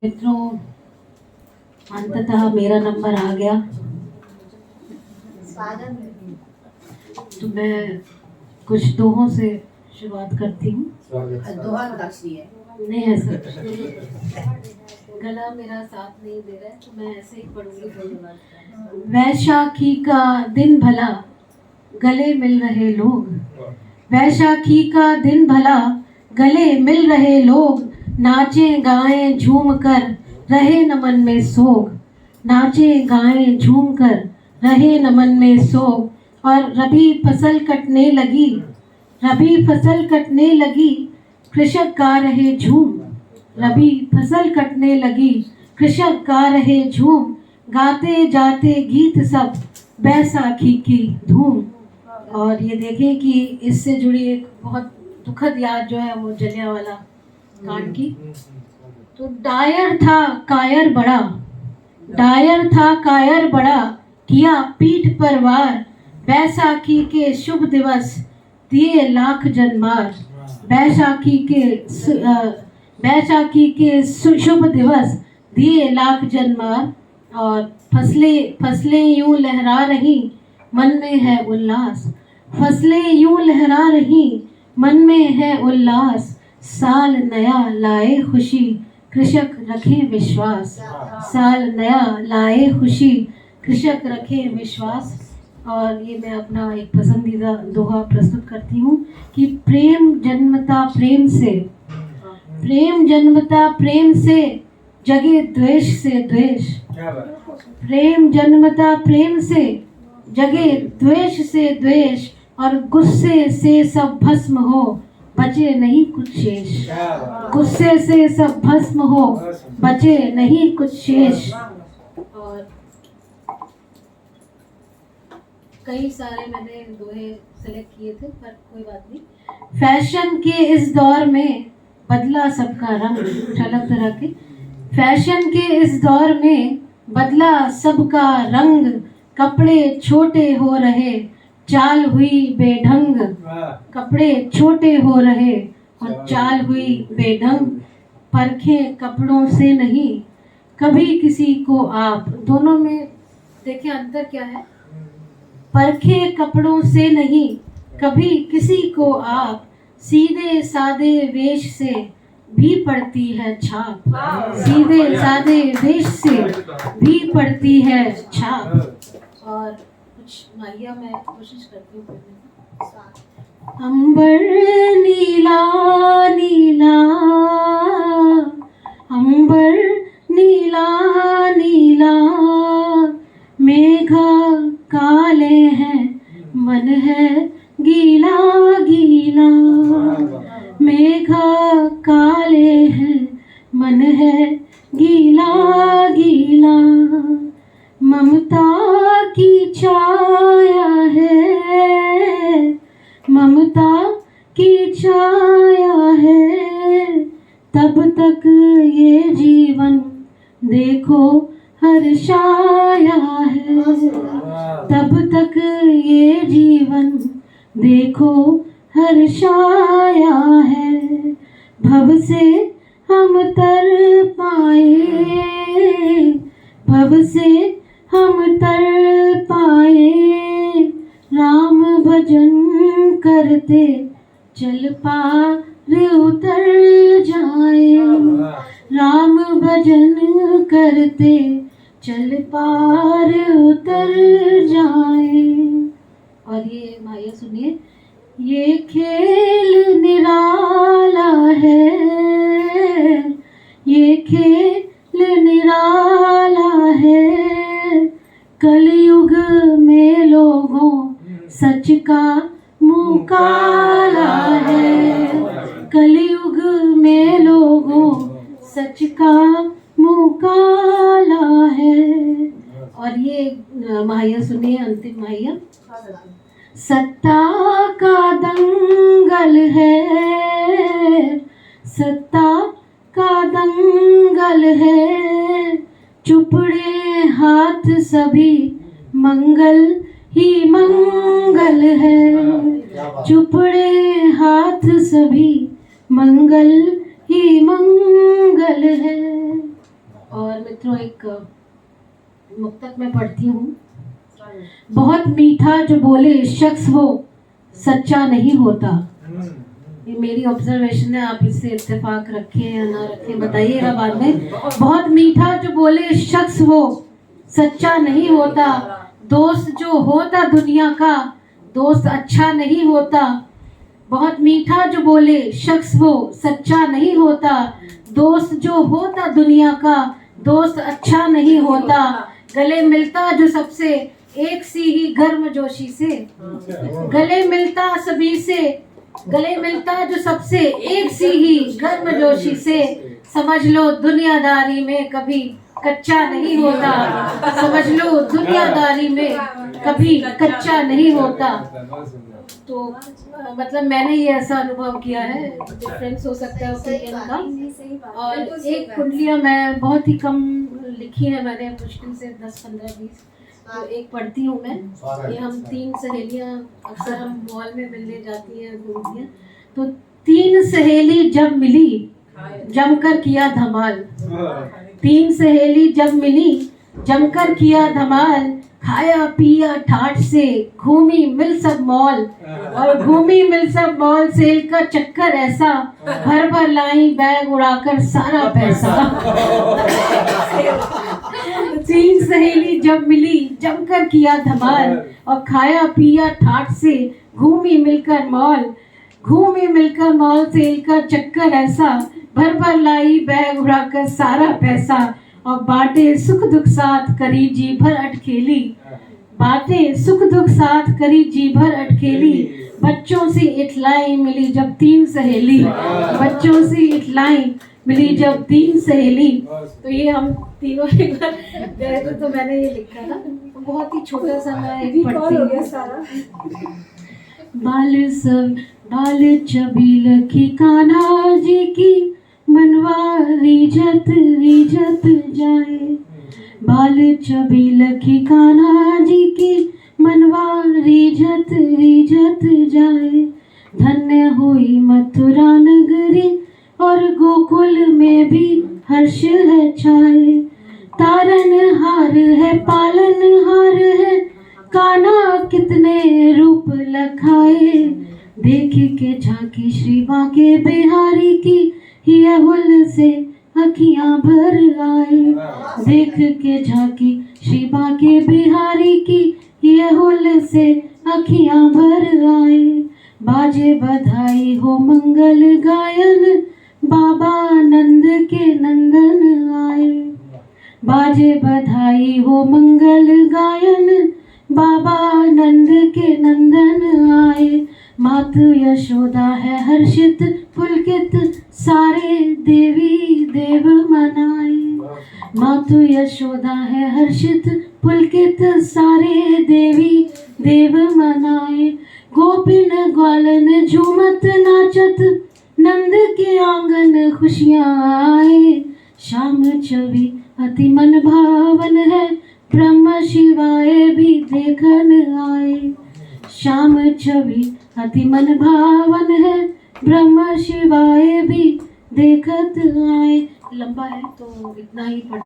मित्रों, अंततः मेरा नंबर आ गया। तो मैं कुछ दोहों से शुरुआत करती हूँ। नहीं ऐसा गला मेरा साथ नहीं दे रहा है, तो मैं ऐसे ही पढ़ूंगी। वैशाखी का दिन भला गले मिल रहे लोग, वैशाखी का दिन भला गले मिल रहे लोग, नाचे गाएं झूम कर रहे न मन में सोग, नाचे गाएं झूम कर रहे न मन में सोग। और रबी फसल कटने लगी, रबी फसल कटने लगी, कृषक गा रहे झूम, रबी फसल कटने लगी, कृषक गा रहे झूम, गाते जाते गीत सब बैसाखी की धूम। और ये देखें कि इससे जुड़ी एक बहुत दुखद याद जो है वो जलियांवाला कांड की। तो डायर था कायर बड़ा, डायर था कायर बड़ा, किया पीठ पर वार, बैसाखी के शुभ दिवस दिए लाख जनमार, बैसाखी के शुभ दिवस दिए लाख जनमार। और फसलें यूं लहरा रही, मन में है उल्लास, फसलें यूं लहरा रही, मन में है उल्लास, साल नया लाए खुशी, कृषक रखे विश्वास, साल नया लाए खुशी, कृषक रखे विश्वास। और ये मैं अपना एक पसंदीदा दोहा प्रस्तुत करती हूँ कि प्रेम जन्मता प्रेम से, प्रेम जन्मता प्रेम से, जगे द्वेष से द्वेष, प्रेम जन्मता प्रेम से, जगे द्वेष से द्वेष, और गुस्से से सब भस्म हो, बचे नहीं कुछ शेष, गुस्से से सब भस्म हो, बचे नहीं कुछ शेष। और कई सारे मैंने दोहे सेलेक्ट किए थे, पर कोई बात नहीं। फैशन के इस दौर में बदला सबका रंग, झलक तरह के, फैशन के इस दौर में बदला सबका रंग, कपड़े छोटे हो रहे, चाल हुई बेढंग, कपड़े छोटे हो रहे और चाल हुई बेढंग, परखे कपड़ों से नहीं कभी किसी को आप। दोनों में देखिए अंतर क्या है। परखे कपड़ों से नहीं कभी किसी को आप, सीधे सादे वेश से भी पड़ती है छाप, सीधे सादे वेश से भी पड़ती है छाप। और कुछ माहिया मैं कोशिश करती हूँ। अंबर नीला नीला, अंबर नीला नीला, मेघा काले हैं मन है गीला गीला, मेघा काले हैं मन है गीला गीला, ममता की छाया है, ममता की छाया है, तब तक ये जीवन देखो हर्षाया है, तब तक ये जीवन देखो हर्षाया है। भव से हम तर पाए, भव से हम तर पाए, राम भजन करते चल पार उतर जाए, राम भजन करते चल पार उतर जाए। और ये माया सुनिए, ये खेल निराला है, ये खेल निराला है, कलयुग में लोगों सच का मुँह काला है, कलयुग में लोगों सच का मुँह काला है। और ये माहिया सुनिए, अंतिम माहिया। सत्ता का दंगल है, सत्ता का दंगल है, चुपड़े हाथ सभी मंगल ही मंगल है, चुपड़े हाथ सभी मंगल ही मंगल है। और मित्रों, एक मुक्तक में पढ़ती हूँ। बहुत मीठा जो बोले शख्स वो सच्चा नहीं होता। ये मेरी ऑब्जर्वेशन है, आप इससे इत्तेफाक रखें या ना रखें बताइएगा बाद में। बहुत मीठा जो बोले शख्स वो सच्चा नहीं होता। दोस्त जो होता दुनिया का दोस्त अच्छा नहीं होता। बहुत मीठा जो बोले शख्स वो सच्चा नहीं होता। दोस्त जो होता दुनिया का दोस्त अच्छा नहीं होता। गले मिलता जो सबसे एक सी ही गर्मजोशी से। गले मिलता सभी से, गले मिलता जो सबसे एक सी ही गर्मजोशी से। समझ लो दुनियादारी में कभी कच्चा नहीं होता। समझ लो दुनियादारी में कभी कच्चा नहीं होता। तो मतलब मैंने ये ऐसा अनुभव किया है, डिफरेंस हो सकता है ओपिनियन का। और एक कुंडलियाँ मैं बहुत ही कम लिखी है मैंने, मुश्किल से 10, 15, 20। तो एक पढ़ती हूँ मैं। ये हम 3 सहेलियाँ, अक्सर हम मॉल में मिलने जाती हैं, घूमती हैं। तो 3 सहेली जब मिली जमकर किया धमाल। 3 सहेली जब मिली जमकर किया धमाल। खाया पिया ठाठ से घूमी मिल सब मॉल। और घूमी मिल सब मॉल, सेल का चक्कर ऐसा भर भर लाई बैग उड़ाकर सारा पैसा। 3 सहेली जब मिली जमकर किया धमाल। और खाया पिया ठाठ से घूमी मिलकर मॉल। घूमी मिलकर मॉल, सेल का चक्कर ऐसा भर भर लाई बैग उड़ाकर सारा पैसा। और बाटे सुख दुख साथ करी जी भर अटखेली। बाटे सुख दुख साथ करी जी भर अटखेली। बच्चों से इठलाई मिली जब 3 सहेली। बच्चों से इठलाई मिली जब 3 सहेली। तो ये हम तीनों एक बार गए थे, तो मैंने ये लिखा था। बहुत ही छोटा सा मैं पढ़ती हूँ। बाल चबील की कान्हा जी की मनवा रीझत रीझत जाए। बाल चबील की कान्हा जी की मनवा रीझत रीझत जाए। धन्य हुई मथुरा नगरी और गोकुल में भी हर्ष है छाए। तारन हार है पालन हार है कान्हा कितने रूप लखाए। देख के झांकी श्री बांके बिहारी की ये हुल से अखियां भर आए। देख के झांकी श्री बांके बिहारी की ये हुल से अखियां भर आए। बाजे बधाई हो मंगल गायन बाबा नंद के नंदन आए। बाजे बधाई हो मंगल गायन बाबा नंद के नंदन आए। मातु यशोदा है हर्षित पुलकित सारे देवी देव मनाए। मातु यशोदा है हर्षित पुलकित सारे देवी देव मनाए। गोपिन ग्वालन झूमत नाचत नंद के आंगन खुशियाँ आए। श्याम छवि अति मन भावन है ब्रह्म शिवाय भी देखन आए। श्याम छवि अति मन भावन है ब्रह्म शिवाय भी देखत आए। लंबा है तो इतना ही पढ़